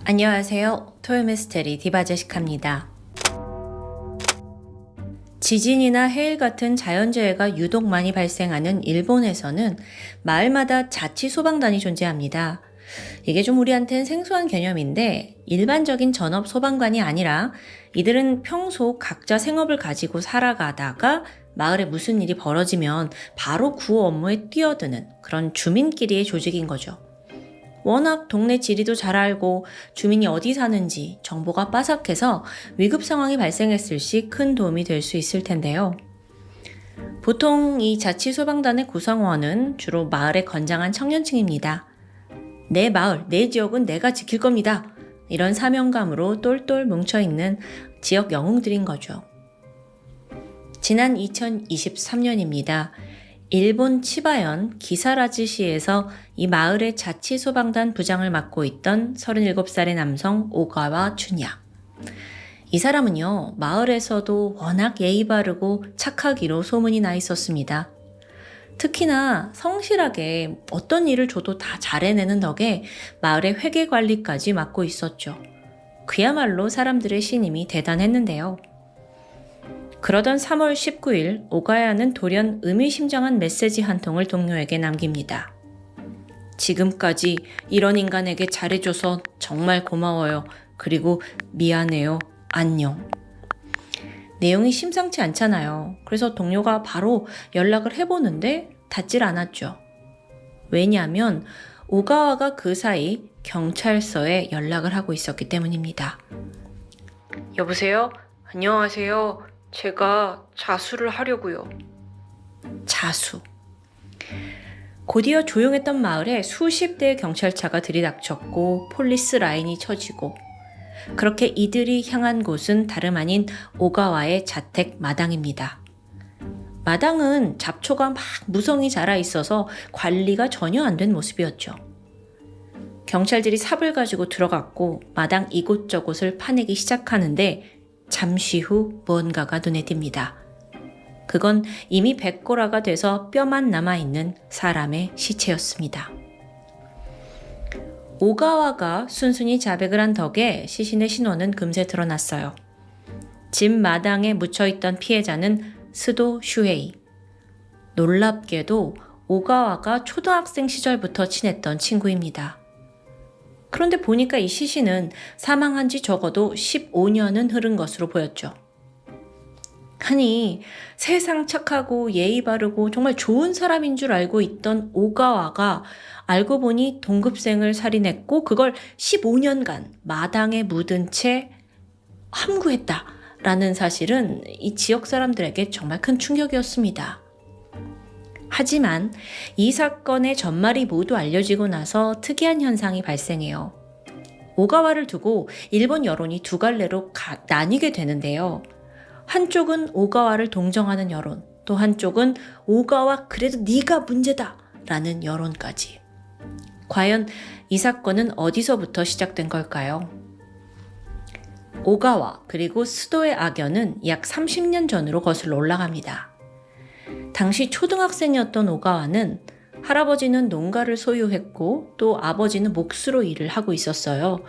안녕하세요. 토요미스테리 디바제시카입니다. 지진이나 해일 같은 자연재해가 유독 많이 발생하는 일본에서는 마을마다 자치 소방단이 존재합니다. 이게 좀 우리한텐 생소한 개념인데 일반적인 전업 소방관이 아니라 이들은 평소 각자 생업을 가지고 살아가다가 마을에 무슨 일이 벌어지면 바로 구호 업무에 뛰어드는 그런 주민끼리의 조직인 거죠. 워낙 동네 지리도 잘 알고 주민이 어디 사는지 정보가 빠삭해서 위급 상황이 발생했을 시 큰 도움이 될 수 있을 텐데요. 보통 이 자치소방단의 구성원은 주로 마을의 건장한 청년층입니다. 내 마을, 내 지역은 내가 지킬 겁니다. 이런 사명감으로 똘똘 뭉쳐있는 지역 영웅들인 거죠. 지난 2023년입니다. 일본 치바현 기사라즈시에서 이 마을의 자치소방단 부장을 맡고 있던 37살의 남성 오가와 춘야. 이 사람은요, 마을에서도 워낙 예의 바르고 착하기로 소문이 나 있었습니다. 특히나 성실하게 어떤 일을 줘도 다 잘해내는 덕에 마을의 회계 관리까지 맡고 있었죠. 그야말로 사람들의 신임이 대단했는데요. 그러던 3월 19일 오가야는 돌연 의미심장한 메시지 한 통을 동료에게 남깁니다. 지금까지 이런 인간에게 잘해줘서 정말 고마워요. 그리고 미안해요. 안녕. 내용이 심상치 않잖아요. 그래서 동료가 바로 연락을 해보는데 닿질 않았죠. 왜냐하면 오가와가 그 사이 경찰서에 연락을 하고 있었기 때문입니다. 여보세요? 안녕하세요. 제가 자수를 하려고요. 자수. 곧이어 조용했던 마을에 수십 대의 경찰차가 들이닥쳤고 폴리스 라인이 쳐지고 그렇게 이들이 향한 곳은 다름 아닌 오가와의 자택 마당입니다. 마당은 잡초가 막 무성히 자라 있어서 관리가 전혀 안 된 모습이었죠. 경찰들이 삽을 가지고 들어갔고 마당 이곳저곳을 파내기 시작하는데 잠시 후 뭔가가 눈에 띕니다. 그건 이미 백골화가 돼서 뼈만 남아있는 사람의 시체였습니다. 오가와가 순순히 자백을 한 덕에 시신의 신원은 금세 드러났어요. 집 마당에 묻혀있던 피해자는 스도 슈헤이. 놀랍게도 오가와가 초등학생 시절부터 친했던 친구입니다. 그런데 보니까 이 시신은 사망한 지 적어도 15년은 흐른 것으로 보였죠. 아니, 세상 착하고 예의 바르고 정말 좋은 사람인 줄 알고 있던 오가와가 알고 보니 동급생을 살인했고 그걸 15년간 마당에 묻은 채 함구했다라는 사실은 이 지역 사람들에게 정말 큰 충격이었습니다. 하지만 이 사건의 전말이 모두 알려지고 나서 특이한 현상이 발생해요. 오가와를 두고 일본 여론이 두 갈래로 나뉘게 되는데요. 한쪽은 오가와를 동정하는 여론, 또 한쪽은 오가와 그래도 네가 문제다 라는 여론까지. 과연 이 사건은 어디서부터 시작된 걸까요? 오가와 그리고 스도의 악연은 약 30년 전으로 거슬러 올라갑니다. 당시 초등학생이었던 오가와는 할아버지는 농가를 소유했고 또 아버지는 몫으로 일을 하고 있었어요.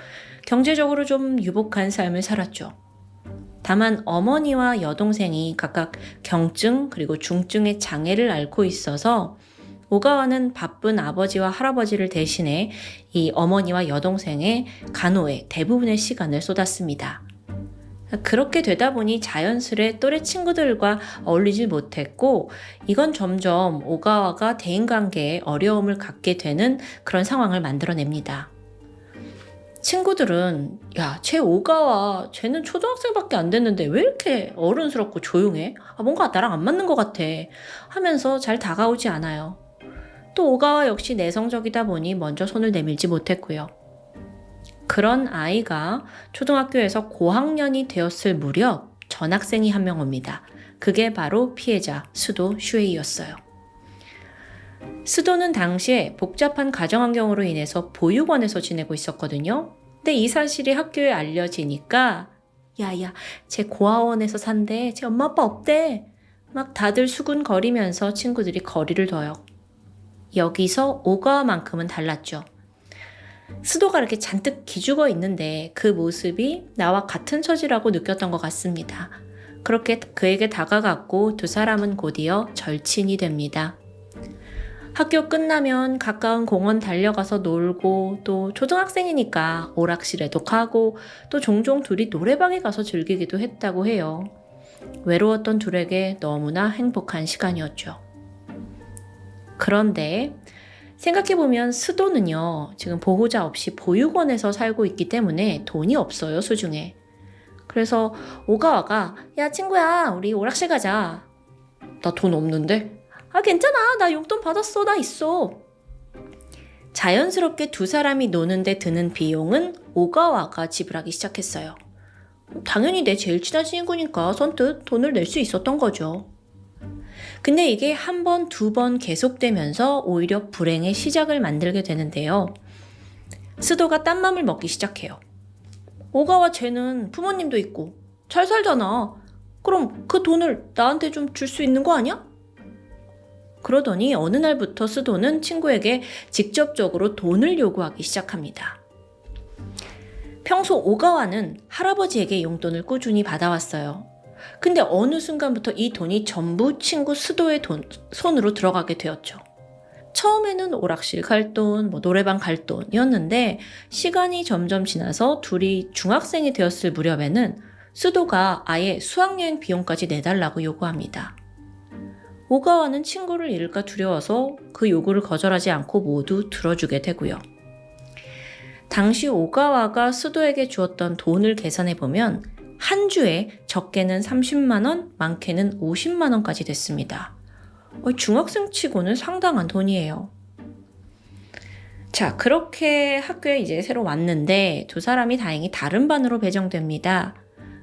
경제적으로 좀 유복한 삶을 살았죠. 다만 어머니와 여동생이 각각 경증 그리고 중증의 장애를 앓고 있어서 오가와는 바쁜 아버지와 할아버지를 대신해 이 어머니와 여동생의 간호에 대부분의 시간을 쏟았습니다. 그렇게 되다 보니 자연스레 또래 친구들과 어울리지 못했고 이건 점점 오가와가 대인관계에 어려움을 갖게 되는 그런 상황을 만들어냅니다. 친구들은 야, 쟤 오가와 쟤는 초등학생밖에 안 됐는데 왜 이렇게 어른스럽고 조용해? 뭔가 나랑 안 맞는 것 같아 하면서 잘 다가오지 않아요. 또 오가와 역시 내성적이다 보니 먼저 손을 내밀지 못했고요. 그런 아이가 초등학교에서 고학년이 되었을 무렵 전학생이 한 명 옵니다. 그게 바로 피해자 스도 슈에이였어요. 스도는 당시에 복잡한 가정환경으로 인해서 보육원에서 지내고 있었거든요. 근데 이 사실이 학교에 알려지니까 야야, 쟤 고아원에서 산대. 쟤 엄마 아빠 없대. 막 다들 수군거리면서 친구들이 거리를 둬요. 여기서 오가와만큼은 달랐죠. 스도가 이렇게 잔뜩 기죽어 있는데 그 모습이 나와 같은 처지라고 느꼈던 것 같습니다. 그렇게 그에게 다가갔고 두 사람은 곧이어 절친이 됩니다. 학교 끝나면 가까운 공원 달려가서 놀고 또 초등학생이니까 오락실에도 가고 또 종종 둘이 노래방에 가서 즐기기도 했다고 해요. 외로웠던 둘에게 너무나 행복한 시간이었죠. 그런데 생각해보면 스도는요, 지금 보호자 없이 보육원에서 살고 있기 때문에 돈이 없어요, 수중에. 그래서 오가와가 야 친구야 우리 오락실 가자. 나 돈 없는데? 아 괜찮아 나 용돈 받았어 나 있어. 자연스럽게 두 사람이 노는데 드는 비용은 오가와가 지불하기 시작했어요. 당연히 내 제일 친한 친구니까 선뜻 돈을 낼 수 있었던 거죠. 근데 이게 한 번, 두 번 계속되면서 오히려 불행의 시작을 만들게 되는데요. 스도가 딴 맘을 먹기 시작해요. 오가와 쟤는 부모님도 있고 잘 살잖아. 그럼 그 돈을 나한테 좀 줄 수 있는 거 아니야? 그러더니 어느 날부터 스도는 친구에게 직접적으로 돈을 요구하기 시작합니다. 평소 오가와는 할아버지에게 용돈을 꾸준히 받아왔어요. 근데 어느 순간부터 이 돈이 전부 친구 스도의 손으로 들어가게 되었죠. 처음에는 오락실 갈 돈, 노래방 갈 돈이었는데 시간이 점점 지나서 둘이 중학생이 되었을 무렵에는 스도가 아예 수학여행 비용까지 내달라고 요구합니다. 오가와는 친구를 잃을까 두려워서 그 요구를 거절하지 않고 모두 들어주게 되고요. 당시 오가와가 스도에게 주었던 돈을 계산해보면 한 주에 적게는 30만 원, 많게는 50만 원까지 됐습니다. 중학생 치고는 상당한 돈이에요. 자, 그렇게 학교에 이제 새로 왔는데 두 사람이 다행히 다른 반으로 배정됩니다.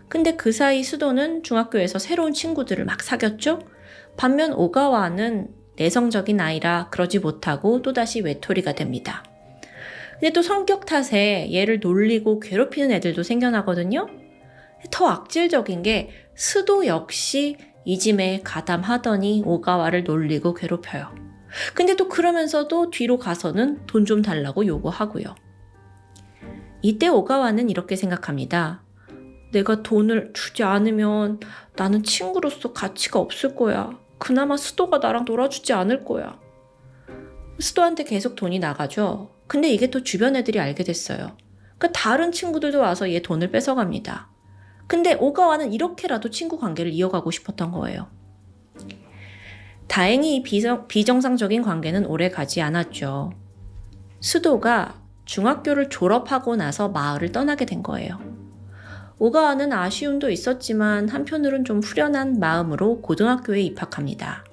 근데 그 사이 스도는 중학교에서 새로운 친구들을 막 사귀었죠? 반면 오가와는 내성적인 아이라 그러지 못하고 또다시 외톨이가 됩니다. 근데 또 성격 탓에 얘를 놀리고 괴롭히는 애들도 생겨나거든요. 더 악질적인 게 스도 역시 이짐에 가담하더니 오가와를 놀리고 괴롭혀요. 근데 또 그러면서도 뒤로 가서는 돈 좀 달라고 요구하고요. 이때 오가와는 이렇게 생각합니다. 내가 돈을 주지 않으면 나는 친구로서 가치가 없을 거야. 그나마 스도가 나랑 놀아주지 않을 거야. 스도한테 계속 돈이 나가죠. 근데 이게 또 주변 애들이 알게 됐어요. 그러니까 다른 친구들도 와서 얘 돈을 뺏어갑니다. 근데 오가와는 이렇게라도 친구 관계를 이어가고 싶었던 거예요. 다행히 이 비정상적인 관계는 오래 가지 않았죠. 스도가 중학교를 졸업하고 나서 마을을 떠나게 된 거예요. 오가와는 아쉬움도 있었지만 한편으론 좀 후련한 마음으로 고등학교에 입학합니다.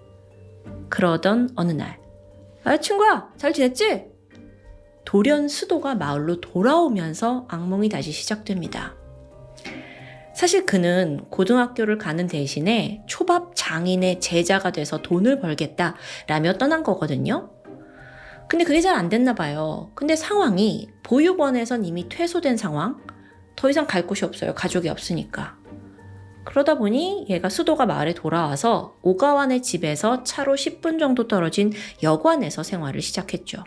그러던 어느 날, 친구야, 잘 지냈지? 돌연 스도가 마을로 돌아오면서 악몽이 다시 시작됩니다. 사실 그는 고등학교를 가는 대신에 초밥 장인의 제자가 돼서 돈을 벌겠다라며 떠난 거거든요. 근데 그게 잘 안 됐나 봐요. 근데 상황이 보육원에선 이미 퇴소된 상황, 더 이상 갈 곳이 없어요. 가족이 없으니까. 그러다 보니 얘가 수도가 마을에 돌아와서 오가와네 집에서 차로 10분 정도 떨어진 여관에서 생활을 시작했죠.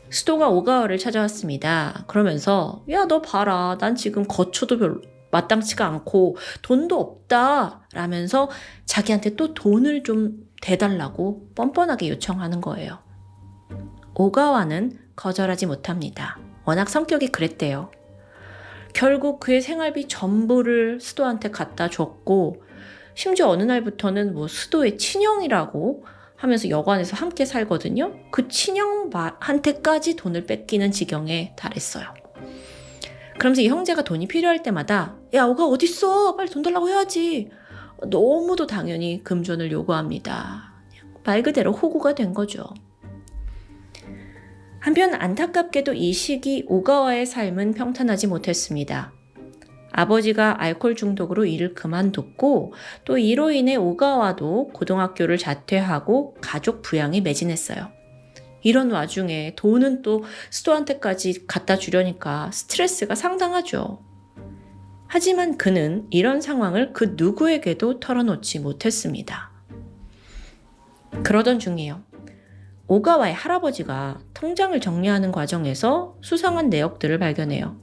수도가 오가와를 찾아왔습니다. 그러면서 야, 너 봐라. 난 지금 거처도 별로 마땅치가 않고 돈도 없다 라면서 자기한테 또 돈을 좀 대달라고 뻔뻔하게 요청하는 거예요. 오가와는 거절하지 못합니다. 워낙 성격이 그랬대요. 결국 그의 생활비 전부를 스도한테 갖다 줬고 심지어 어느 날부터는 스도의 친형이라고 하면서 여관에서 함께 살거든요. 그 친형한테까지 돈을 뺏기는 지경에 달했어요. 그러면서 이 형제가 돈이 필요할 때마다 야, 오가 어딨어? 빨리 돈 달라고 해야지. 너무도 당연히 금전을 요구합니다. 말 그대로 호구가 된 거죠. 한편 안타깝게도 이 시기 오가와의 삶은 평탄하지 못했습니다. 아버지가 알코올 중독으로 일을 그만뒀고 또 이로 인해 오가와도 고등학교를 자퇴하고 가족 부양에 매진했어요. 이런 와중에 돈은 또 스도한테까지 갖다 주려니까 스트레스가 상당하죠. 하지만 그는 이런 상황을 그 누구에게도 털어놓지 못했습니다. 그러던 중이에요. 오가와의 할아버지가 통장을 정리하는 과정에서 수상한 내역들을 발견해요.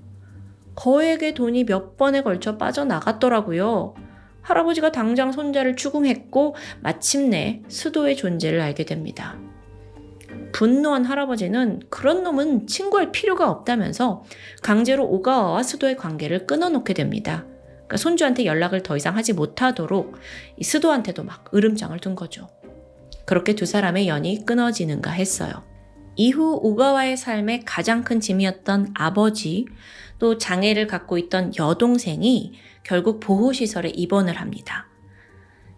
거액의 돈이 몇 번에 걸쳐 빠져나갔더라고요. 할아버지가 당장 손자를 추궁했고 마침내 스도의 존재를 알게 됩니다. 분노한 할아버지는 그런 놈은 친구할 필요가 없다면서 강제로 오가와와 스도의 관계를 끊어놓게 됩니다. 그러니까 손주한테 연락을 더 이상 하지 못하도록 이 스도한테도 막 으름장을 둔 거죠. 그렇게 두 사람의 연이 끊어지는가 했어요. 이후 오가와의 삶에 가장 큰 짐이었던 아버지, 또 장애를 갖고 있던 여동생이 결국 보호시설에 입원을 합니다.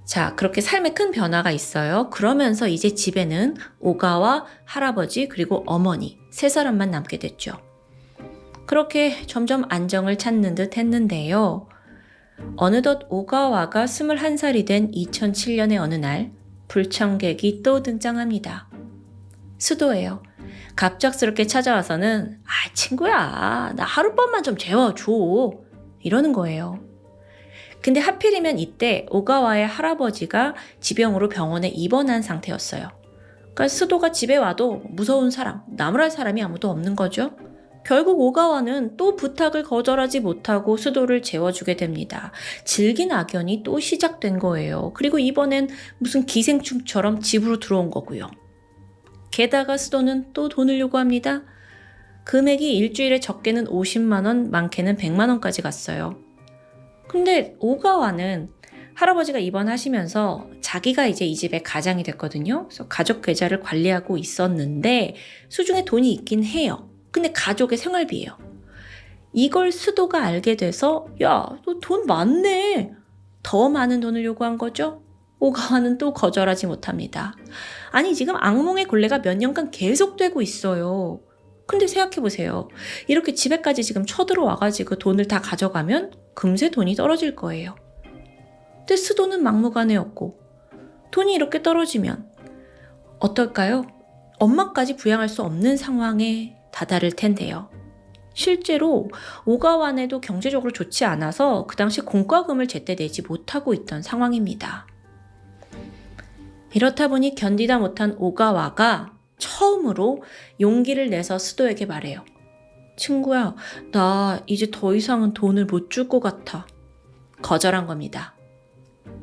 자, 그렇게 삶에 큰 변화가 있어요. 그러면서 이제 집에는 오가와, 할아버지, 그리고 어머니 세 사람만 남게 됐죠. 그렇게 점점 안정을 찾는 듯 했는데요. 어느덧 오가와가 21살이 된 2007년의 어느 날 불청객이 또 등장합니다. 스도예요. 갑작스럽게 찾아와서는 친구야, 나 하룻밤만 좀 재워줘 이러는 거예요. 근데 하필이면 이때 오가와의 할아버지가 지병으로 병원에 입원한 상태였어요. 그러니까 스도가 집에 와도 무서운 사람, 나무랄 사람이 아무도 없는 거죠. 결국 오가와는 또 부탁을 거절하지 못하고 스도를 재워주게 됩니다. 질긴 악연이 또 시작된 거예요. 그리고 이번엔 무슨 기생충처럼 집으로 들어온 거고요. 게다가 스도는 또 돈을 요구합니다. 금액이 일주일에 적게는 50만 원, 많게는 100만 원까지 갔어요. 근데 오가와는 할아버지가 입원하시면서 자기가 이제 이 집의 가장이 됐거든요. 그래서 가족 계좌를 관리하고 있었는데 수중에 돈이 있긴 해요. 근데 가족의 생활비예요. 이걸 스도가 알게 돼서 야, 너 돈 많네. 더 많은 돈을 요구한 거죠. 오가와는 또 거절하지 못합니다. 아니 지금 악몽의 곤래가 몇 년간 계속되고 있어요. 근데 생각해보세요. 이렇게 집에까지 지금 쳐들어와가지고 돈을 다 가져가면 금세 돈이 떨어질 거예요. 근데 스도는 막무가내였고 돈이 이렇게 떨어지면 어떨까요? 엄마까지 부양할 수 없는 상황에 다다를 텐데요. 실제로 오가와네도 경제적으로 좋지 않아서 그 당시 공과금을 제때 내지 못하고 있던 상황입니다. 이렇다 보니 견디다 못한 오가와가 처음으로 용기를 내서 스도에게 말해요. 친구야, 나 이제 더 이상은 돈을 못 줄 것 같아. 거절한 겁니다.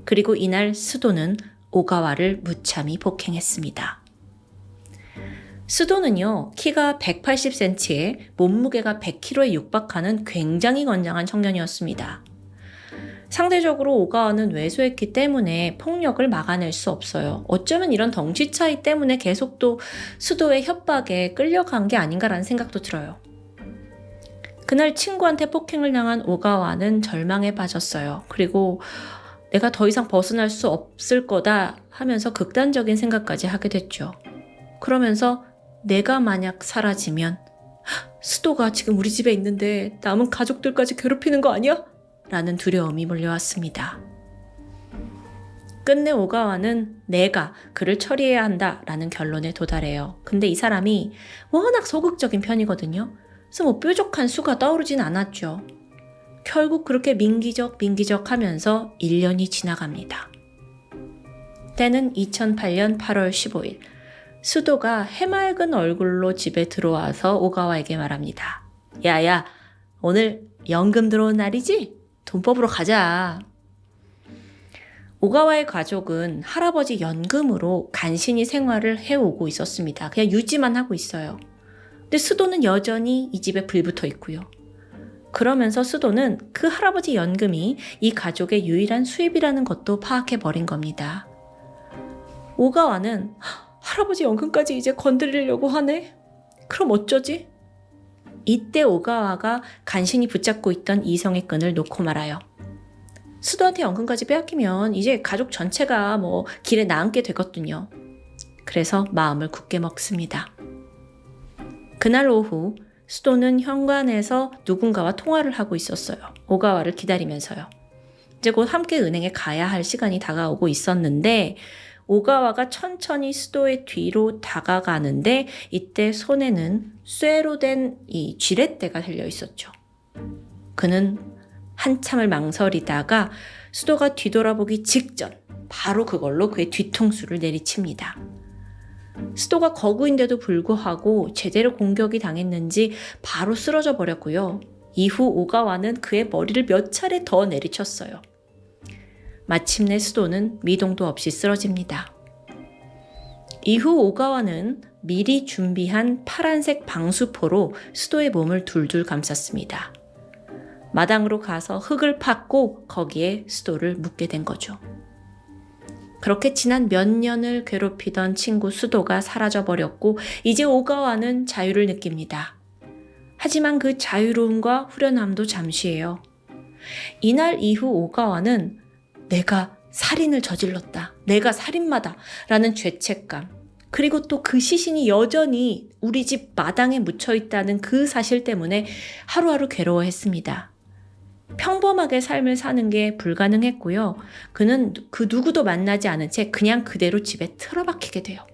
그리고 이날 스도는 오가와를 무참히 폭행했습니다. 스도는요, 키가 180cm에 몸무게가 100kg에 육박하는 굉장히 건장한 청년이었습니다. 상대적으로 오가와는 왜소했기 때문에 폭력을 막아낼 수 없어요. 어쩌면 이런 덩치 차이 때문에 계속 또 스도의 협박에 끌려간 게 아닌가라는 생각도 들어요. 그날 친구한테 폭행을 당한 오가와는 절망에 빠졌어요. 그리고 내가 더 이상 벗어날 수 없을 거다 하면서 극단적인 생각까지 하게 됐죠. 그러면서 내가 만약 사라지면 스도가 지금 우리 집에 있는데 남은 가족들까지 괴롭히는 거 아니야? 라는 두려움이 몰려왔습니다. 끝내 오가와는 내가 그를 처리해야 한다라는 결론에 도달해요. 근데 이 사람이 워낙 소극적인 편이거든요. 그래서 뭐 뾰족한 수가 떠오르진 않았죠. 결국 그렇게 민기적 하면서 1년이 지나갑니다. 때는 2008년 8월 15일. 스도가 해맑은 얼굴로 집에 들어와서 오가와에게 말합니다. 야야, 오늘 연금 들어온 날이지? 돈 뽑으러 가자. 오가와의 가족은 할아버지 연금으로 간신히 생활을 해오고 있었습니다. 그냥 유지만 하고 있어요. 근데 스도는 여전히 이 집에 불붙어 있고요. 그러면서 스도는 그 할아버지 연금이 이 가족의 유일한 수입이라는 것도 파악해버린 겁니다. 오가와는 할아버지 연금까지 이제 건드리려고 하네? 그럼 어쩌지? 이때 오가와가 간신히 붙잡고 있던 이성의 끈을 놓고 말아요. 스도한테 연금까지 빼앗기면 이제 가족 전체가 뭐 길에 나앉게 되거든요. 그래서 마음을 굳게 먹습니다. 그날 오후 스도는 현관에서 누군가와 통화를 하고 있었어요. 오가와를 기다리면서요. 이제 곧 함께 은행에 가야 할 시간이 다가오고 있었는데 오가와가 천천히 스도의 뒤로 다가가는데 이때 손에는 쇠로 된 이 쥐렛대가 달려 있었죠. 그는 한참을 망설이다가 스도가 뒤돌아보기 직전 바로 그걸로 그의 뒤통수를 내리칩니다. 스도가 거구인데도 불구하고 제대로 공격이 당했는지 바로 쓰러져 버렸고요. 이후 오가와는 그의 머리를 몇 차례 더 내리쳤어요. 마침내 스도는 미동도 없이 쓰러집니다. 이후 오가와는 미리 준비한 파란색 방수포로 스도의 몸을 둘둘 감쌌습니다. 마당으로 가서 흙을 팠고 거기에 스도를 묻게 된 거죠. 그렇게 지난 몇 년을 괴롭히던 친구 스도가 사라져버렸고 이제 오가와는 자유를 느낍니다. 하지만 그 자유로움과 후련함도 잠시예요. 이날 이후 오가와는 내가 살인을 저질렀다. 내가 살인마다 라는 죄책감, 그리고 또 그 시신이 여전히 우리 집 마당에 묻혀 있다는 그 사실 때문에 하루하루 괴로워했습니다. 평범하게 삶을 사는 게 불가능했고요. 그는 그 누구도 만나지 않은 채 그냥 그대로 집에 틀어박히게 돼요.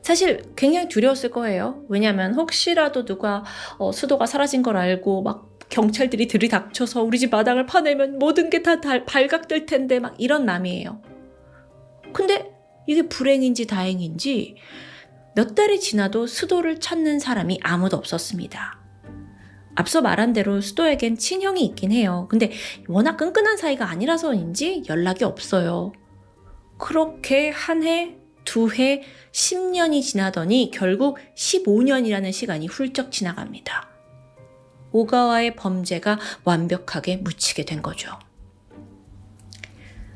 사실 굉장히 두려웠을 거예요. 왜냐하면 혹시라도 누가 수도가 사라진 걸 알고 막 경찰들이 들이닥쳐서 우리 집 마당을 파내면 모든 게 다 발각될 텐데 막 이런 마음이에요. 근데 이게 불행인지 다행인지 몇 달이 지나도 수도를 찾는 사람이 아무도 없었습니다. 앞서 말한 대로 수도에겐 친형이 있긴 해요. 근데 워낙 끈끈한 사이가 아니라서인지 연락이 없어요. 그렇게 한 해, 두 해, 10년이 지나더니 결국 15년이라는 시간이 훌쩍 지나갑니다. 오가와의 범죄가 완벽하게 묻히게 된 거죠.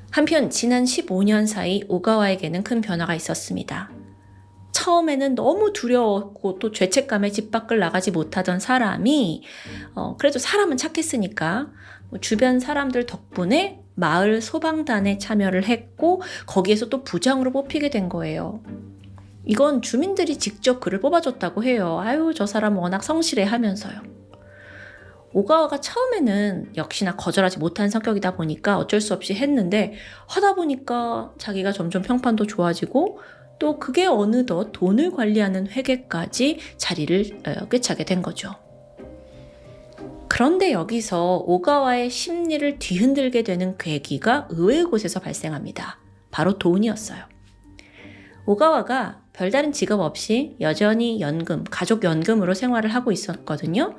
한편 지난 15년 사이 오가와에게는 큰 변화가 있었습니다. 처음에는 너무 두려웠고 또 죄책감에 집 밖을 나가지 못하던 사람이 그래도 사람은 착했으니까 주변 사람들 덕분에 마을 소방단에 참여를 했고 거기에서 또 부장으로 뽑히게 된 거예요. 이건 주민들이 직접 그를 뽑아줬다고 해요. 아유, 저 사람 워낙 성실해 하면서요. 오가와가 처음에는 역시나 거절하지 못한 성격이다 보니까 어쩔 수 없이 했는데 하다 보니까 자기가 점점 평판도 좋아지고 또 그게 어느덧 돈을 관리하는 회계까지 자리를 꿰차게 된 거죠. 그런데 여기서 오가와의 심리를 뒤흔들게 되는 계기가 의외의 곳에서 발생합니다. 바로 돈이었어요. 오가와가 별다른 직업 없이 여전히 연금, 가족연금으로 생활을 하고 있었거든요.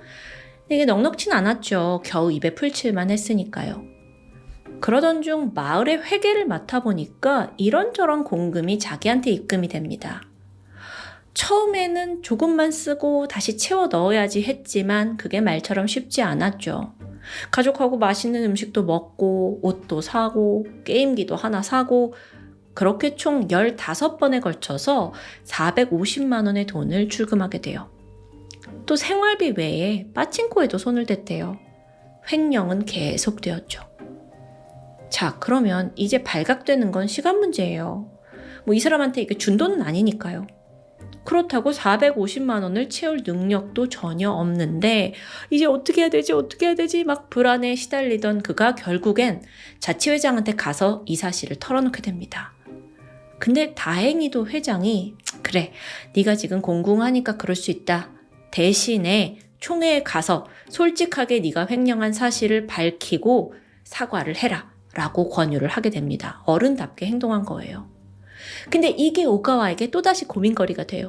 이게 넉넉진 않았죠. 겨우 입에 풀칠만 했으니까요. 그러던 중 마을의 회계를 맡아보니까 이런저런 공금이 자기한테 입금이 됩니다. 처음에는 조금만 쓰고 다시 채워 넣어야지 했지만 그게 말처럼 쉽지 않았죠. 가족하고 맛있는 음식도 먹고 옷도 사고 게임기도 하나 사고 그렇게 총 15번에 걸쳐서 450만 원의 돈을 출금하게 돼요. 또 생활비 외에 빠친코에도 손을 댔대요. 횡령은 계속되었죠. 자, 그러면 이제 발각되는 건 시간 문제예요. 이 사람한테 이게 준 돈은 아니니까요. 그렇다고 450만 원을 채울 능력도 전혀 없는데 이제 어떻게 해야 되지 막 불안에 시달리던 그가 결국엔 자치회장한테 가서 이 사실을 털어놓게 됩니다. 근데 다행히도 회장이 그래, 네가 지금 공공하니까 그럴 수 있다. 대신에 총회에 가서 솔직하게 네가 횡령한 사실을 밝히고 사과를 해라 라고 권유를 하게 됩니다. 어른답게 행동한 거예요. 근데 이게 오가와에게 또다시 고민거리가 돼요.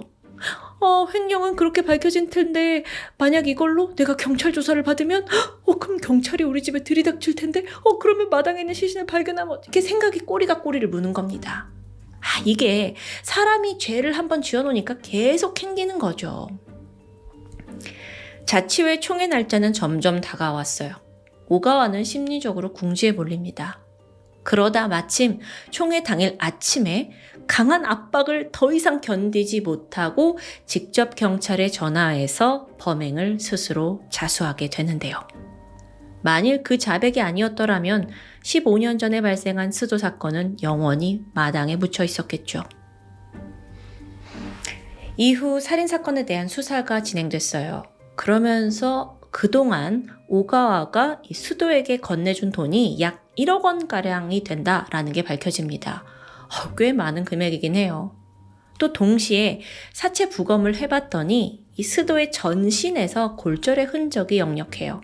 횡령은 그렇게 밝혀진 텐데 만약 이걸로 내가 경찰 조사를 받으면 그럼 경찰이 우리 집에 들이닥칠 텐데 그러면 마당에 있는 시신을 발견하면 이렇게 생각이 꼬리가 꼬리를 무는 겁니다. 이게 사람이 죄를 한번 지어놓으니까 계속 행기는 거죠. 자치회 총회 날짜는 점점 다가왔어요. 오가와는 심리적으로 궁지에 몰립니다. 그러다 마침 총회 당일 아침에 강한 압박을 더 이상 견디지 못하고 직접 경찰에 전화해서 범행을 스스로 자수하게 되는데요. 만일 그 자백이 아니었더라면 15년 전에 발생한 스도 사건은 영원히 마당에 묻혀 있었겠죠. 이후 살인사건에 대한 수사가 진행됐어요. 그러면서 그동안 오가와가 이 수도에게 건네준 돈이 약 1억 원가량이 된다라는 게 밝혀집니다. 꽤 많은 금액이긴 해요. 또 동시에 사체 부검을 해봤더니 이 스도의 전신에서 골절의 흔적이 역력해요.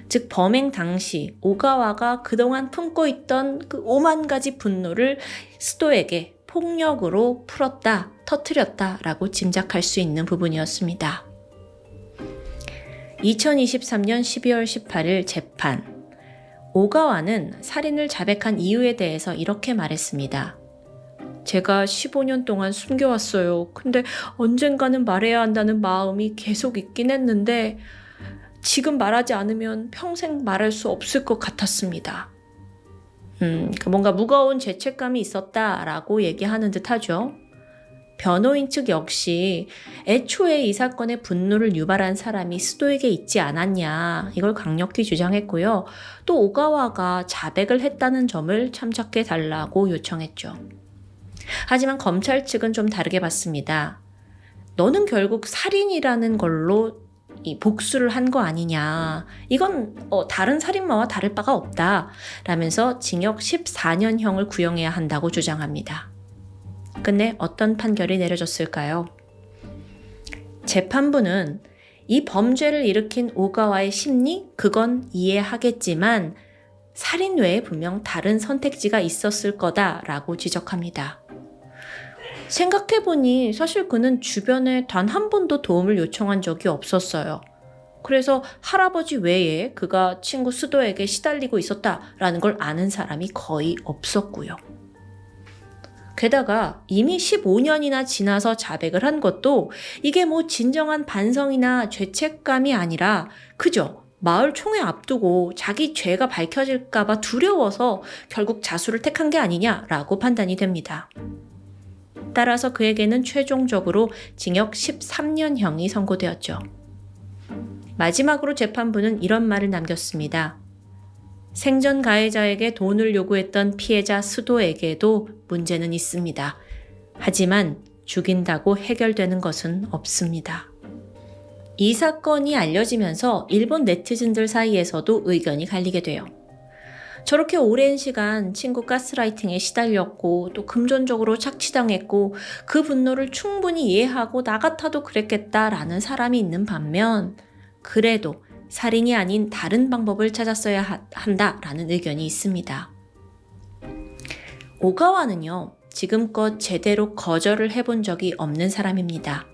즉 범행 당시 오가와가 그동안 품고 있던 그 5만 가지 분노를 스도에게 폭력으로 풀었다 터뜨렸다라고 짐작할 수 있는 부분이었습니다. 2023년 12월 18일 재판. 오가와는 살인을 자백한 이유에 대해서 이렇게 말했습니다. 제가 15년 동안 숨겨왔어요. 근데 언젠가는 말해야 한다는 마음이 계속 있긴 했는데 지금 말하지 않으면 평생 말할 수 없을 것 같았습니다. 뭔가 무거운 죄책감이 있었다라고 얘기하는 듯 하죠. 변호인 측 역시 애초에 이 사건의 분노를 유발한 사람이 스도에게 있지 않았냐 이걸 강력히 주장했고요. 또 오가와가 자백을 했다는 점을 참작해 달라고 요청했죠. 하지만 검찰 측은 좀 다르게 봤습니다. 너는 결국 살인이라는 걸로 이 복수를 한 거 아니냐. 이건 다른 살인마와 다를 바가 없다. 라면서 징역 14년형을 구형해야 한다고 주장합니다. 끝내 어떤 판결이 내려졌을까요? 재판부는 이 범죄를 일으킨 오가와의 심리? 그건 이해하겠지만 살인 외에 분명 다른 선택지가 있었을 거다라고 지적합니다. 생각해보니 사실 그는 주변에 단 한 번도 도움을 요청한 적이 없었어요. 그래서 할아버지 외에 그가 친구 스도에게 시달리고 있었다라는 걸 아는 사람이 거의 없었고요. 게다가 이미 15년이나 지나서 자백을 한 것도 이게 뭐 진정한 반성이나 죄책감이 아니라 그저 마을 총회 앞두고 자기 죄가 밝혀질까봐 두려워서 결국 자수를 택한 게 아니냐라고 판단이 됩니다. 따라서 그에게는 최종적으로 징역 13년형이 선고되었죠. 마지막으로 재판부는 이런 말을 남겼습니다. 생전 가해자에게 돈을 요구했던 피해자 스도에게도 문제는 있습니다. 하지만 죽인다고 해결되는 것은 없습니다. 이 사건이 알려지면서 일본 네티즌들 사이에서도 의견이 갈리게 돼요. 저렇게 오랜 시간 친구 가스라이팅에 시달렸고 또 금전적으로 착취당했고 그 분노를 충분히 이해하고 나 같아도 그랬겠다라는 사람이 있는 반면 그래도 살인이 아닌 다른 방법을 찾았어야 한다라는 의견이 있습니다. 오가와는요, 지금껏 제대로 거절을 해본 적이 없는 사람입니다.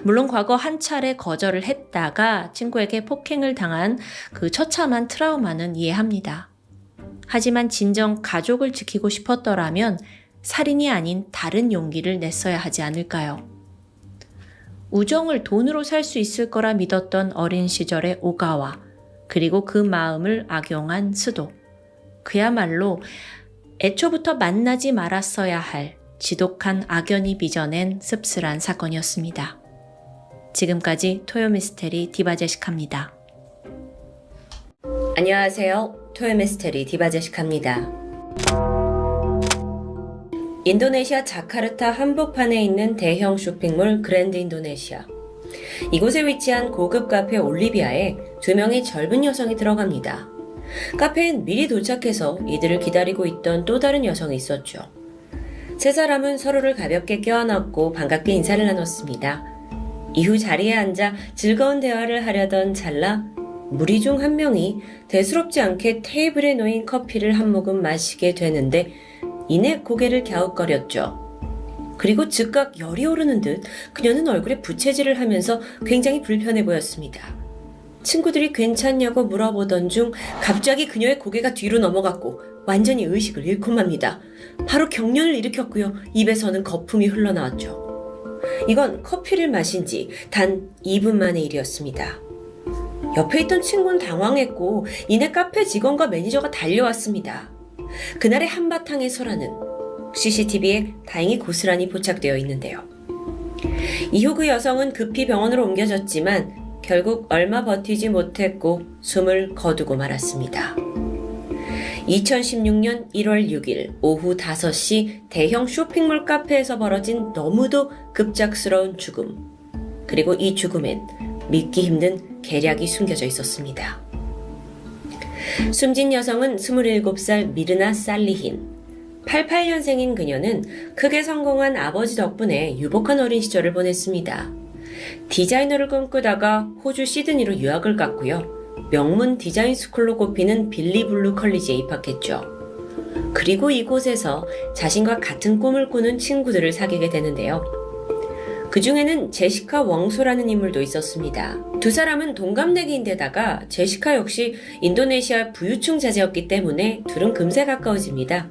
물론 과거 한 차례 거절을 했다가 친구에게 폭행을 당한 그 처참한 트라우마는 이해합니다. 하지만 진정 가족을 지키고 싶었더라면 살인이 아닌 다른 용기를 냈어야 하지 않을까요? 우정을 돈으로 살 수 있을 거라 믿었던 어린 시절의 오가와, 그리고 그 마음을 악용한 스도. 그야말로 애초부터 만나지 말았어야 할 지독한 악연이 빚어낸 씁쓸한 사건이었습니다. 지금까지 토요미스테리 디바제시카입니다. 안녕하세요. 토요미스테리 디바제시카입니다. 인도네시아 자카르타 한복판에 있는 대형 쇼핑몰 그랜드 인도네시아. 이곳에 위치한 고급 카페 올리비아에 2명의 젊은 여성이 들어갑니다. 카페엔 미리 도착해서 이들을 기다리고 있던 또 다른 여성이 있었죠. 세 사람은 서로를 가볍게 껴안았고 반갑게 인사를 나눴습니다. 이후 자리에 앉아 즐거운 대화를 하려던 찰나 무리 중 한 명이 대수롭지 않게 테이블에 놓인 커피를 한 모금 마시게 되는데 이내 고개를 갸웃거렸죠. 그리고 즉각 열이 오르는 듯 그녀는 얼굴에 부채질을 하면서 굉장히 불편해 보였습니다. 친구들이 괜찮냐고 물어보던 중 갑자기 그녀의 고개가 뒤로 넘어갔고 완전히 의식을 잃고 맙니다. 바로 경련을 일으켰고요. 입에서는 거품이 흘러나왔죠. 이건 커피를 마신 지 단 2분 만의 일이었습니다. 옆에 있던 친구는 당황했고 이내 카페 직원과 매니저가 달려왔습니다. 그날의 한바탕의 설화는 CCTV에 다행히 고스란히 포착되어 있는데요. 이후 그 여성은 급히 병원으로 옮겨졌지만 결국 얼마 버티지 못했고 숨을 거두고 말았습니다. 2016년 1월 6일 오후 5시 대형 쇼핑몰 카페에서 벌어진 너무도 급작스러운 죽음. 그리고 이 죽음엔 믿기 힘든 계략이 숨겨져 있었습니다. 숨진 여성은 27살 미르나 살리힌. 88년생인 그녀는 크게 성공한 아버지 덕분에 유복한 어린 시절을 보냈습니다. 디자이너를 꿈꾸다가 호주 시드니로 유학을 갔고요. 명문 디자인 스쿨로 꼽히는 빌리블루 컬리지에 입학했죠. 그리고 이곳에서 자신과 같은 꿈을 꾸는 친구들을 사귀게 되는데요. 그 중에는 제시카 웡소라는 인물도 있었습니다. 두 사람은 동갑내기인데다가 제시카 역시 인도네시아 부유층 자제였기 때문에 둘은 금세 가까워집니다.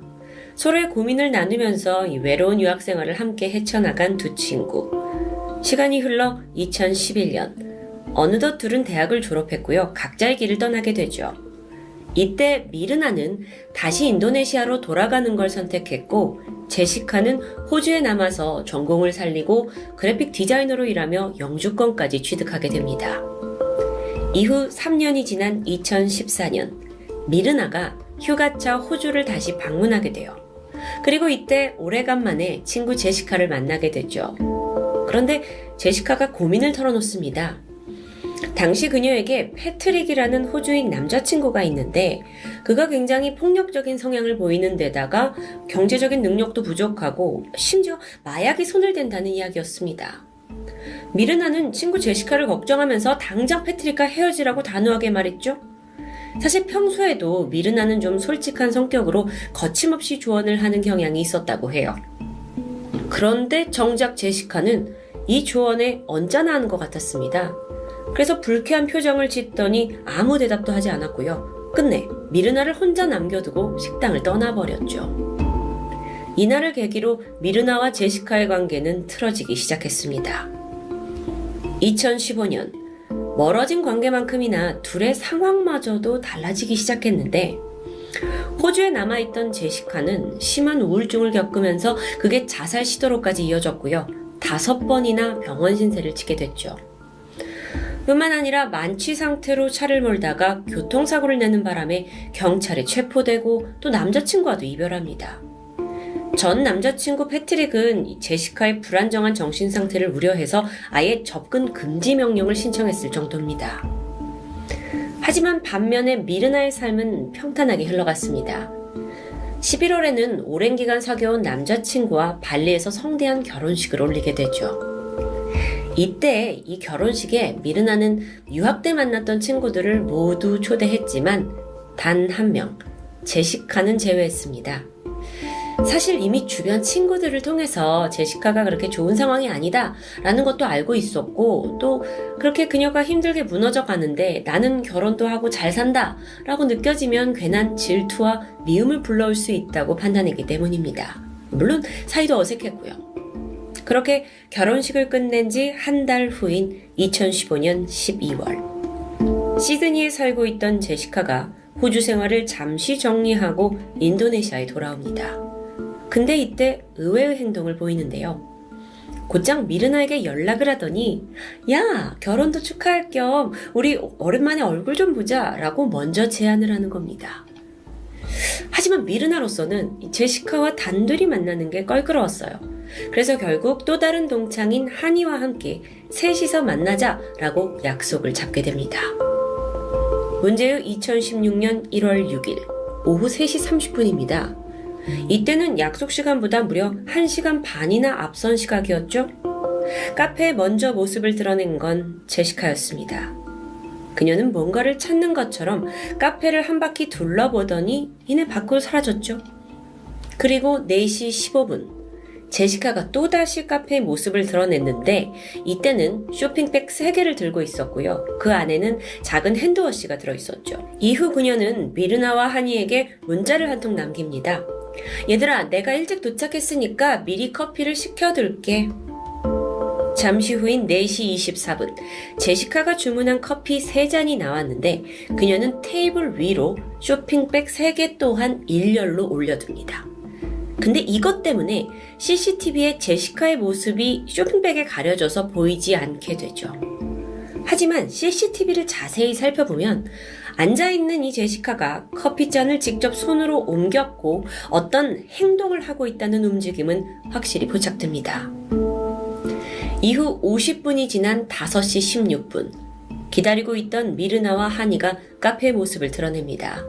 서로의 고민을 나누면서 이 외로운 유학 생활을 함께 헤쳐나간 두 친구. 시간이 흘러 2011년. 어느덧 둘은 대학을 졸업했고요. 각자의 길을 떠나게 되죠. 이때 미르나는 다시 인도네시아로 돌아가는 걸 선택했고 제시카는 호주에 남아서 전공을 살리고 그래픽 디자이너로 일하며 영주권까지 취득하게 됩니다. 이후 3년이 지난 2014년 미르나가 휴가차 호주를 다시 방문하게 돼요. 그리고 이때 오래간만에 친구 제시카를 만나게 되죠. 그런데 제시카가 고민을 털어놓습니다. 당시 그녀에게 패트릭이라는 호주인 남자친구가 있는데 그가 굉장히 폭력적인 성향을 보이는 데다가 경제적인 능력도 부족하고 심지어 마약에 손을 댄다는 이야기였습니다. 미르나는 친구 제시카를 걱정하면서 당장 패트릭과 헤어지라고 단호하게 말했죠. 사실 평소에도 미르나는 좀 솔직한 성격으로 거침없이 조언을 하는 경향이 있었다고 해요. 그런데 정작 제시카는 이 조언에 언짢아하는 것 같았습니다. 그래서 불쾌한 표정을 짓더니 아무 대답도 하지 않았고요. 끝내 미르나를 혼자 남겨두고 식당을 떠나버렸죠. 이날을 계기로 미르나와 제시카의 관계는 틀어지기 시작했습니다. 2015년 멀어진 관계만큼이나 둘의 상황마저도 달라지기 시작했는데 호주에 남아있던 제시카는 심한 우울증을 겪으면서 그게 자살 시도로까지 이어졌고요. 5번이나 병원 신세를 지게 됐죠. 뿐만 아니라 만취 상태로 차를 몰다가 교통사고를 내는 바람에 경찰에 체포되고 또 남자친구와도 이별합니다. 전 남자친구 패트릭은 제시카의 불안정한 정신 상태를 우려해서 아예 접근 금지 명령을 신청했을 정도입니다. 하지만 반면에 미르나의 삶은 평탄하게 흘러갔습니다. 11월에는 오랜 기간 사귀어온 남자친구와 발리에서 성대한 결혼식을 올리게 되죠. 이때 이 결혼식에 미르나는 유학 때 만났던 친구들을 모두 초대했지만 단 한 명, 제시카는 제외했습니다. 사실 이미 주변 친구들을 통해서 제시카가 그렇게 좋은 상황이 아니다 라는 것도 알고 있었고 또 그렇게 그녀가 힘들게 무너져 가는데 나는 결혼도 하고 잘 산다 라고 느껴지면 괜한 질투와 미움을 불러올 수 있다고 판단했기 때문입니다. 물론 사이도 어색했고요. 그렇게 결혼식을 끝낸 지 한 달 후인 2015년 12월 시드니에 살고 있던 제시카가 호주 생활을 잠시 정리하고 인도네시아에 돌아옵니다. 근데 이때 의외의 행동을 보이는데요. 곧장 미르나에게 연락을 하더니 야, 결혼도 축하할 겸 우리 오랜만에 얼굴 좀 보자 라고 먼저 제안을 하는 겁니다. 하지만 미르나로서는 제시카와 단둘이 만나는 게 껄끄러웠어요. 그래서 결국 또 다른 동창인 한이와 함께 셋이서 만나자라고 약속을 잡게 됩니다. 문제의 2016년 1월 6일 오후 3시 30분입니다. 이때는 약속 시간보다 무려 1시간 반이나 앞선 시각이었죠. 카페에 먼저 모습을 드러낸 건 제시카였습니다. 그녀는 뭔가를 찾는 것처럼 카페를 한 바퀴 둘러보더니 이내 밖으로 사라졌죠. 그리고 4시 15분 제시카가 또다시 카페의 모습을 드러냈는데 이때는 쇼핑백 3개를 들고 있었고요. 그 안에는 작은 핸드워시가 들어있었죠. 이후 그녀는 미르나와 하니에게 문자를 한 통 남깁니다. 얘들아, 내가 일찍 도착했으니까 미리 커피를 시켜둘게. 잠시 후인 4시 24분 제시카가 주문한 커피 3잔이 나왔는데 그녀는 테이블 위로 쇼핑백 3개 또한 일렬로 올려둡니다. 근데 이것 때문에 CCTV에 제시카의 모습이 쇼핑백에 가려져서 보이지 않게 되죠. 하지만 CCTV를 자세히 살펴보면 앉아있는 이 제시카가 커피잔을 직접 손으로 옮겼고 어떤 행동을 하고 있다는 움직임은 확실히 포착됩니다. 이후 50분이 지난 5시 16분 기다리고 있던 미르나와 하니가 카페의 모습을 드러냅니다.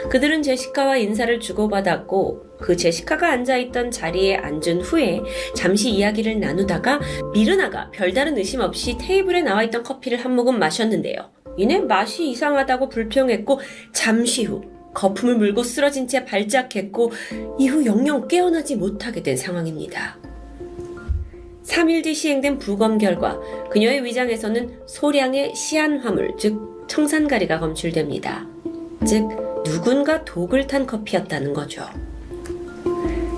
그들은 제시카와 인사를 주고받았고 그 제시카가 앉아있던 자리에 앉은 후에 잠시 이야기를 나누다가 미르나가 별다른 의심 없이 테이블에 나와있던 커피를 한 모금 마셨는데요. 이내 맛이 이상하다고 불평했고 잠시 후 거품을 물고 쓰러진 채 발작했고 이후 영영 깨어나지 못하게 된 상황입니다. 3일 뒤 시행된 부검 결과 그녀의 위장에서는 소량의 시안화물, 즉 청산가리가 검출됩니다. 즉 누군가 독을 탄 커피였다는 거죠.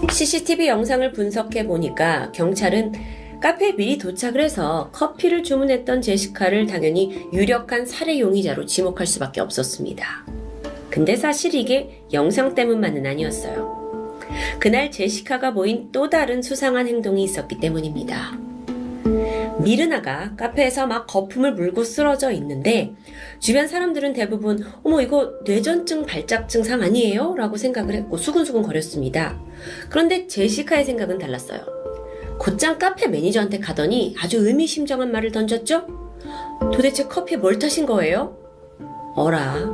CCTV 영상을 분석해 보니까 경찰은 카페에 미리 도착을 해서 커피를 주문했던 제시카를 당연히 유력한 살해 용의자로 지목할 수밖에 없었습니다. 근데 사실 이게 영상 때문만은 아니었어요. 그날 제시카가 보인 또 다른 수상한 행동이 있었기 때문입니다. 미르나가 카페에서 막 거품을 물고 쓰러져 있는데 주변 사람들은 대부분 어머 이거 뇌전증 발작 증상 아니에요? 라고 생각을 했고 수근수근 거렸습니다. 그런데 제시카의 생각은 달랐어요. 곧장 카페 매니저한테 가더니 아주 의미심장한 말을 던졌죠? 도대체 커피에 뭘 타신 거예요? 어라,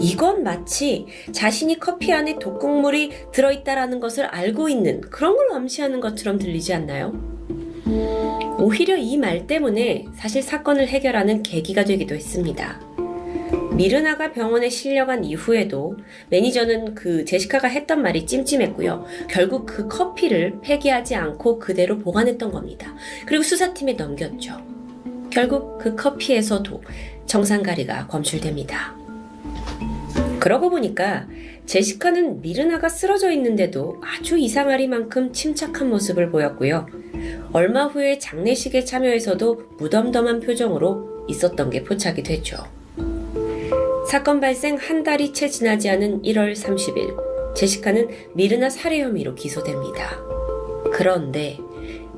이건 마치 자신이 커피 안에 독극물이 들어있다라는 것을 알고 있는 그런 걸 암시하는 것처럼 들리지 않나요? 오히려 이 말 때문에 사실 사건을 해결하는 계기가 되기도 했습니다. 미르나가 병원에 실려간 이후에도 매니저는 그 제시카가 했던 말이 찜찜했고요. 결국 그 커피를 폐기하지 않고 그대로 보관했던 겁니다. 그리고 수사팀에 넘겼죠. 결국 그 커피에서도 청산가리가 검출됩니다. 그러고 보니까 제시카는 미르나가 쓰러져 있는데도 아주 이상하리만큼 침착한 모습을 보였고요. 얼마 후에 장례식에 참여해서도 무덤덤한 표정으로 있었던 게 포착이 됐죠. 사건 발생 한 달이 채 지나지 않은 1월 30일, 제시카는 미르나 살해 혐의로 기소됩니다. 그런데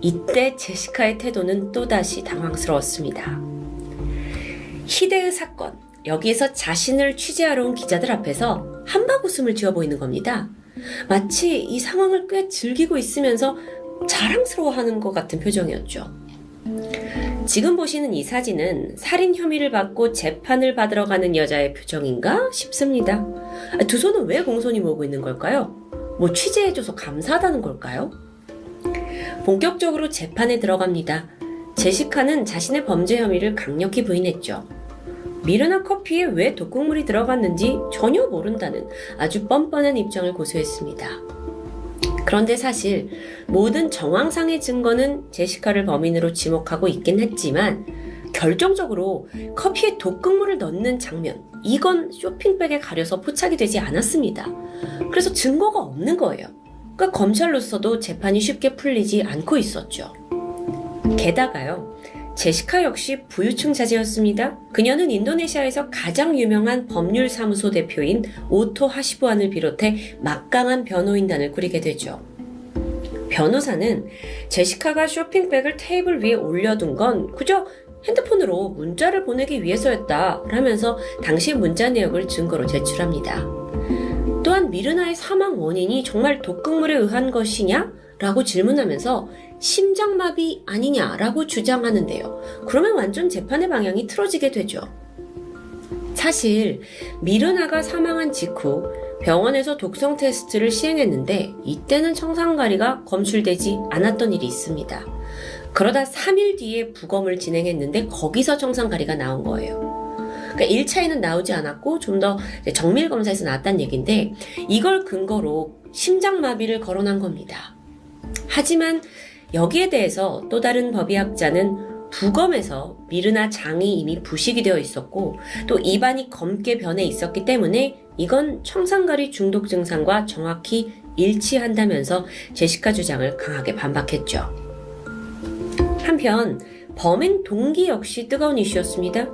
이때 제시카의 태도는 또다시 당황스러웠습니다. 희대의 사건, 여기에서 자신을 취재하러 온 기자들 앞에서 한박 웃음을 지어 보이는 겁니다. 마치 이 상황을 꽤 즐기고 있으면서 자랑스러워하는 것 같은 표정이었죠. 지금 보시는 이 사진은 살인 혐의를 받고 재판을 받으러 가는 여자의 표정인가 싶습니다. 두 손은 왜 공손히 모으고 있는 걸까요? 뭐 취재해줘서 감사하다는 걸까요? 본격적으로 재판에 들어갑니다. 제시카는 자신의 범죄 혐의를 강력히 부인했죠. 미르나 커피에 왜 독극물이 들어갔는지 전혀 모른다는 아주 뻔뻔한 입장을 고수했습니다. 그런데 사실 모든 정황상의 증거는 제시카를 범인으로 지목하고 있긴 했지만 결정적으로 커피에 독극물을 넣는 장면, 이건 쇼핑백에 가려서 포착이 되지 않았습니다. 그래서 증거가 없는 거예요. 그러니까 검찰로서도 재판이 쉽게 풀리지 않고 있었죠. 게다가요, 제시카 역시 부유층 자제였습니다. 그녀는 인도네시아에서 가장 유명한 법률사무소 대표인 오토 하시부안을 비롯해 막강한 변호인단을 꾸리게 되죠. 변호사는 제시카가 쇼핑백을 테이블 위에 올려둔 건 그저 핸드폰으로 문자를 보내기 위해서였다 라면서 당시 문자 내역을 증거로 제출합니다. 또한 미르나의 사망 원인이 정말 독극물에 의한 것이냐? 라고 질문하면서 심장마비 아니냐라고 주장하는데요. 그러면 완전 재판의 방향이 틀어지게 되죠. 사실 미르나가 사망한 직후 병원에서 독성 테스트를 시행했는데 이때는 청산가리가 검출되지 않았던 일이 있습니다. 그러다 3일 뒤에 부검을 진행했는데 거기서 청산가리가 나온 거예요. 그러니까 1차에는 나오지 않았고 좀 더 정밀 검사에서 나왔다는 얘기인데 이걸 근거로 심장마비를 거론한 겁니다. 하지만 여기에 대해서 또 다른 법의학자는 부검에서 미르나 장이 이미 부식이 되어 있었고 또 입안이 검게 변해 있었기 때문에 이건 청산가리 중독 증상과 정확히 일치한다면서 제시카 주장을 강하게 반박했죠. 한편 범행 동기 역시 뜨거운 이슈였습니다.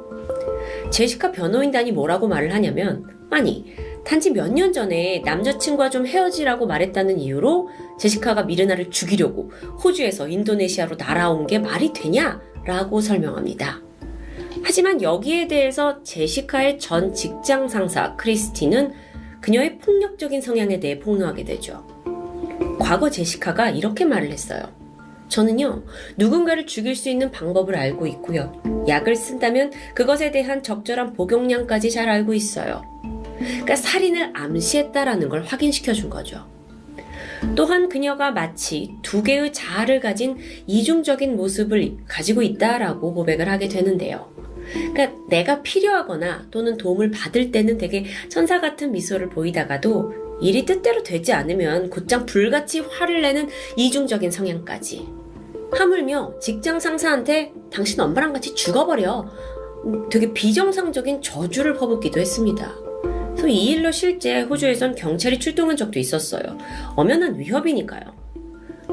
제시카 변호인단이 뭐라고 말을 하냐면 아니 단지 몇 년 전에 남자친구와 좀 헤어지라고 말했다는 이유로 제시카가 미르나를 죽이려고 호주에서 인도네시아로 날아온 게 말이 되냐? 라고 설명합니다. 하지만 여기에 대해서 제시카의 전 직장 상사 크리스티는 그녀의 폭력적인 성향에 대해 폭로하게 되죠. 과거 제시카가 이렇게 말을 했어요. 저는요, 누군가를 죽일 수 있는 방법을 알고 있고요. 약을 쓴다면 그것에 대한 적절한 복용량까지 잘 알고 있어요. 그러니까 살인을 암시했다라는 걸 확인시켜 준 거죠. 또한 그녀가 마치 두 개의 자아를 가진 이중적인 모습을 가지고 있다라고 고백을 하게 되는데요. 그러니까 내가 필요하거나 또는 도움을 받을 때는 되게 천사 같은 미소를 보이다가도 일이 뜻대로 되지 않으면 곧장 불같이 화를 내는 이중적인 성향까지. 하물며 직장 상사한테 당신 엄마랑 같이 죽어버려. 되게 비정상적인 저주를 퍼붓기도 했습니다. 그래서 이 일로 실제 호주에선 경찰이 출동한 적도 있었어요. 엄연한 위협이니까요.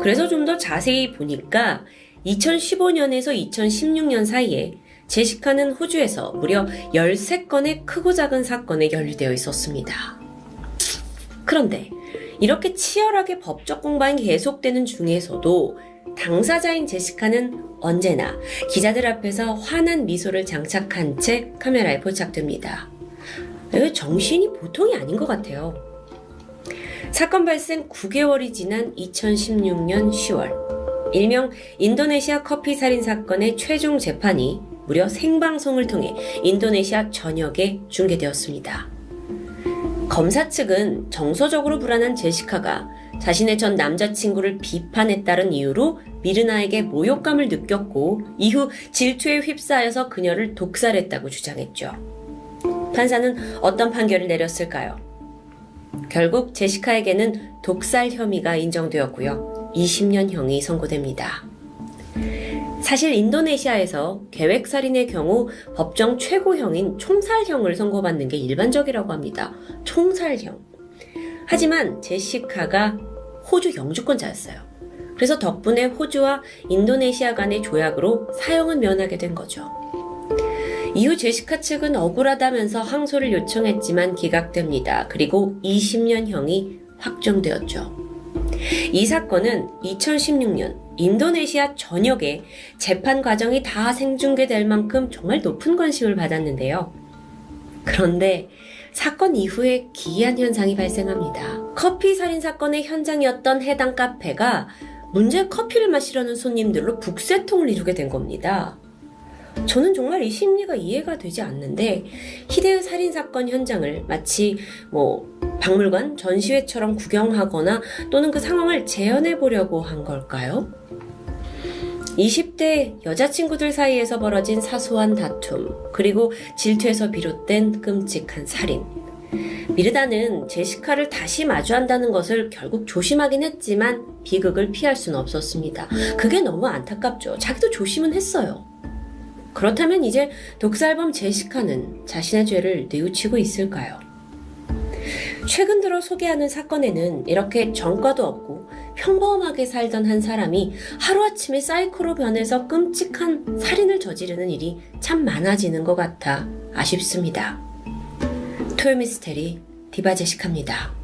그래서 좀 더 자세히 보니까 2015년에서 2016년 사이에 제시카는 호주에서 무려 13건의 크고 작은 사건에 연루되어 있었습니다. 그런데 이렇게 치열하게 법적 공방이 계속되는 중에서도 당사자인 제시카는 언제나 기자들 앞에서 환한 미소를 장착한 채 카메라에 포착됩니다. 정신이 보통이 아닌 것 같아요. 사건 발생 9개월이 지난 2016년 10월, 일명 인도네시아 커피 살인 사건의 최종 재판이 무려 생방송을 통해 인도네시아 전역에 중계되었습니다. 검사 측은 정서적으로 불안한 제시카가 자신의 전 남자친구를 비판했다는 이유로 미르나에게 모욕감을 느꼈고 이후 질투에 휩싸여서 그녀를 독살했다고 주장했죠. 판사는 어떤 판결을 내렸을까요? 결국 제시카에게는 독살 혐의가 인정되었고요. 20년형이 선고됩니다. 사실 인도네시아에서 계획살인의 경우 법정 최고형인 총살형을 선고받는 게 일반적이라고 합니다. 총살형. 하지만 제시카가 호주 영주권자였어요. 그래서 덕분에 호주와 인도네시아 간의 조약으로 사형은 면하게 된 거죠. 이후 제시카 측은 억울하다면서 항소를 요청했지만 기각됩니다. 그리고 20년형이 확정되었죠. 이 사건은 2016년 인도네시아 전역에 재판 과정이 다 생중계될 만큼 정말 높은 관심을 받았는데요. 그런데 사건 이후에 기이한 현상이 발생합니다. 커피 살인 사건의 현장이었던 해당 카페가 문제 커피를 마시려는 손님들로 북새통을 이루게 된 겁니다. 저는 정말 이 심리가 이해가 되지 않는데 히데의 살인사건 현장을 마치 박물관 전시회처럼 구경하거나 또는 그 상황을 재현해 보려고 한 걸까요? 20대 여자친구들 사이에서 벌어진 사소한 다툼, 그리고 질투에서 비롯된 끔찍한 살인. 미르다는 제시카를 다시 마주한다는 것을 결국 조심하긴 했지만 비극을 피할 수는 없었습니다. 그게 너무 안타깝죠. 자기도 조심은 했어요. 그렇다면 이제 독살범 제시카는 자신의 죄를 뉘우치고 있을까요? 최근 들어 소개하는 사건에는 이렇게 전과도 없고 평범하게 살던 한 사람이 하루아침에 사이코로 변해서 끔찍한 살인을 저지르는 일이 참 많아지는 것 같아 아쉽습니다. 토요미스테리 디바 제시카입니다.